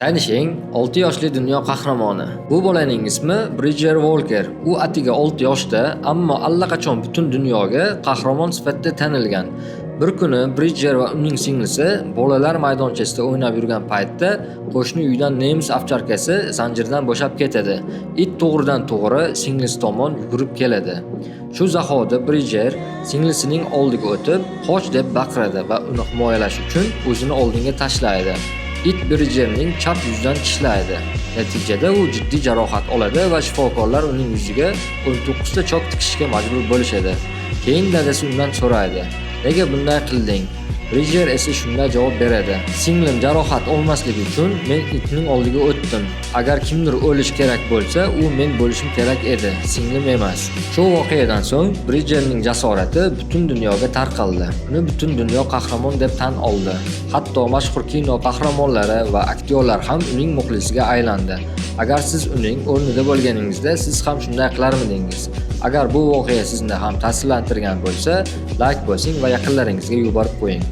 Tanishing, 6 yoshli dunyo qahramoni. Bu bolaning ismi Bridger Walker. U atiga 6 yoshda, ammo allaqachon butun dunyoga qahramon sifatida tanilgan. Bir kuni Bridger va uning singlisi bolalar maydonchasida o'ynab yurgan paytda qo'shni uydan nemis ovcharkasi zanjirdan bo'shab ketadi. It to'g'ridan-to'g'ri singlisi tomon yugurib keladi. Shu zahoti Bridger singlisining oldiga o'tib, "Qoch" deb baqiradi va uni himoyalash uchun o'zini oldinga tashlaydi. It Bridgerning chap yuzidan tishlaydi. Natijada u jiddiy jarohat oladi va shifokorlar uning yuziga 19 ta chok tikishga majbur bo'lishadi. Keyin dadasi undan so'raydi: "Nega bunday qilding?" Bridger esa shunday javob beradi: "Singlim jarohat olmasligi uchun men itning oldiga o'tdim. Agar kimdir o'lish kerak bo'lsa, u men bo'lishim kerak edi, singlim emas." Shu voqeadan so'ng Bridgerning jasorati butun dunyoga tarqaldi. Uni butun dunyo qahramon deb tan oldi. Hatto mashhur kino qahramonlari va aktyorlar ham uning muxlisiga aylandi. Agar siz uning o'rnida bo'lganingizda, siz ham shunday qilarmidingiz? Agar bu voqea sizni ham ta'sirlantirgan bo'lsa, like bosing va yaqinlaringizga yuborib qo'ying.